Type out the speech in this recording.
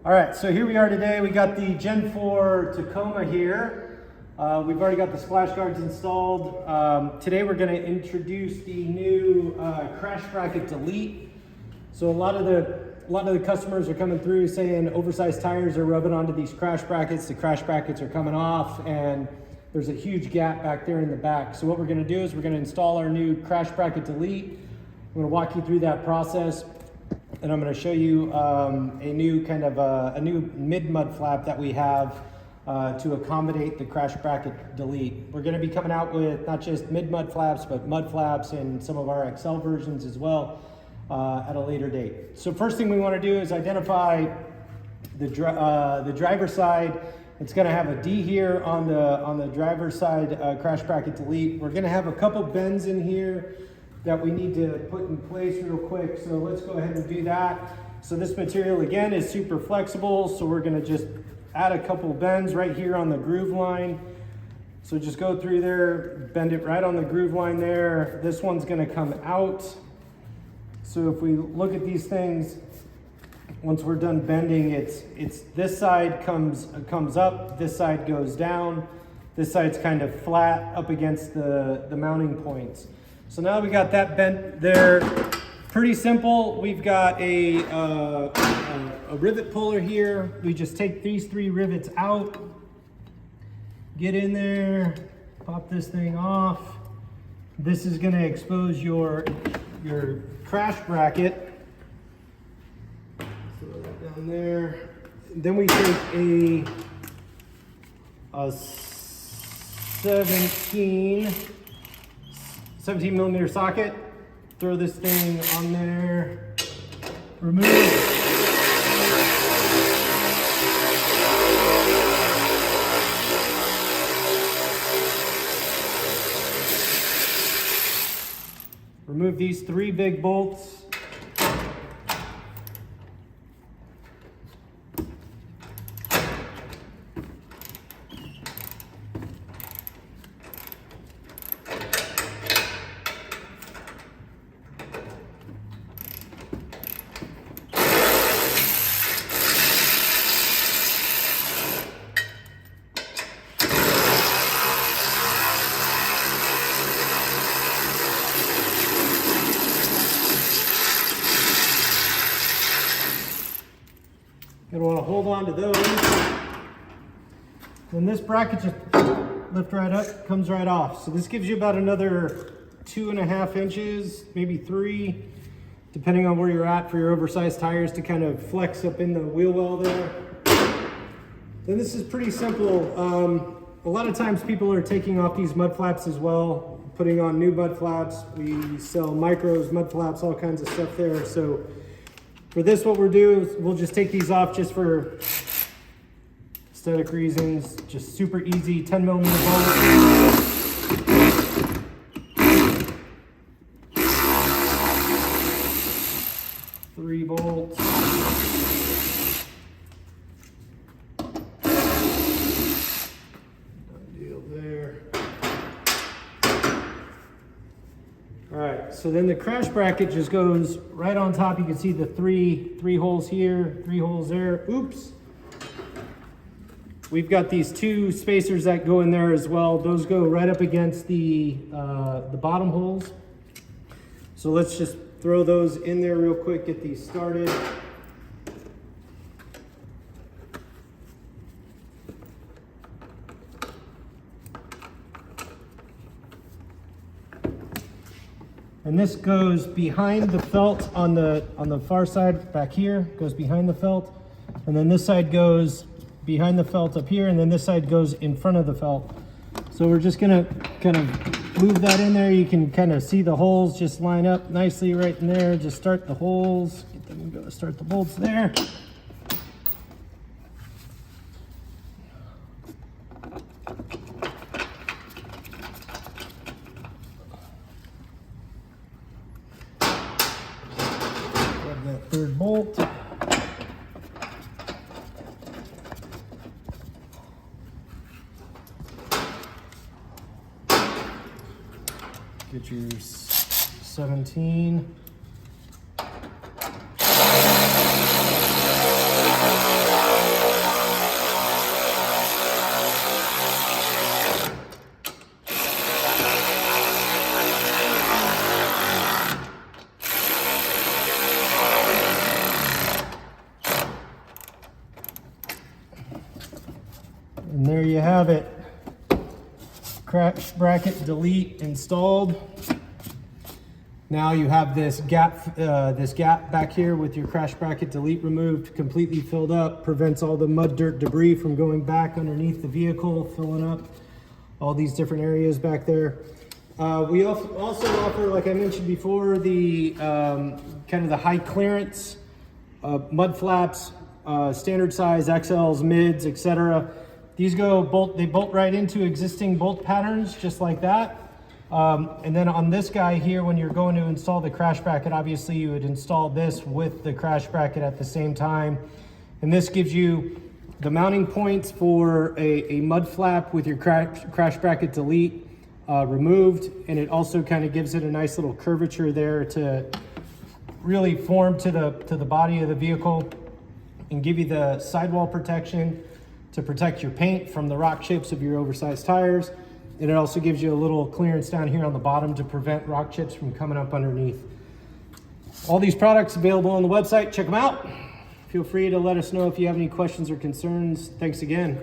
All right, so here we are today. We got the Gen 4 Tacoma here. We've already got the splash guards installed. Today we're going to introduce the new crash bracket delete. So a lot of the customers are coming through saying oversized tires are rubbing onto these crash brackets. The crash brackets are coming off, and there's a huge gap back there in the back. So what we're going to do is we're going to install our new crash bracket delete. I'm going to walk you through that process. And I'm going to show you a new mid mud flap that we have to accommodate the crash bracket delete. We're going to be coming out with not just mid mud flaps, but mud flaps and some of our XL versions as well at a later date. So first thing we want to do is identify the driver side. It's going to have a D here on the driver's side crash bracket delete. We're going to have a couple bends in here that we need to put in place real quick. So let's go ahead and do that. So this material again is super flexible. So we're gonna just add a couple bends right here on the groove line. So just go through there, bend it right on the groove line there. This one's gonna come out. So if we look at these things, once we're done bending, it's this side comes up, this side goes down. This side's kind of flat up against the mounting points. So now we got that bent there. Pretty simple. We've got a rivet puller here. We just take these 3 rivets out, get in there, pop this thing off. This is going to expose your crash bracket. Throw that down there. Then we take a 17 millimeter socket, throw this thing on there, remove these 3 big bolts. You're gonna want to hold on to those. Then this bracket just lift right up, comes right off. So this gives you about another 2.5 inches, maybe 3, depending on where you're at for your oversized tires to kind of flex up in the wheel well there. Then this is pretty simple. A lot of times people are taking off these mud flaps as well, putting on new mud flaps. We sell micros, mud flaps, all kinds of stuff there. So for this, what we'll do is we'll just take these off just for aesthetic reasons. Just super easy, 10 millimeter bolt. 3 bolts. Done deal there. All right, so then the crash bracket just goes right on top. You can see the three holes here, 3 holes there. Oops. We've got these 2 spacers that go in there as well. Those go right up against the bottom holes. So let's just throw those in there real quick, get these started. And this goes behind the felt on the far side back here, goes behind the felt. And then this side goes behind the felt up here, and then this side goes in front of the felt. So we're just gonna kind of move that in there. You can kind of see the holes just line up nicely right in there. Just start the holes, get them to start the bolts there. That 3rd bolt. Get your 17. there you have it. Crash bracket delete installed. Now you have this gap back here with your crash bracket delete removed, completely filled up, prevents all the mud, dirt, debris from going back underneath the vehicle, filling up all these different areas back there. We also offer, like I mentioned before, the kind of the high clearance mud flaps, standard size XLs, mids, etc. These they bolt right into existing bolt patterns, just like that. And then on this guy here, when you're going to install the crash bracket, obviously you would install this with the crash bracket at the same time. And this gives you the mounting points for a mud flap with your crash bracket delete removed. And it also kind of gives it a nice little curvature there to really form to the body of the vehicle and give you the sidewall protection to protect your paint from the rock chips of your oversized tires. And it also gives you a little clearance down here on the bottom to prevent rock chips from coming up underneath. All these products available on the website. Check them out. Feel free to let us know if you have any questions or concerns. Thanks again.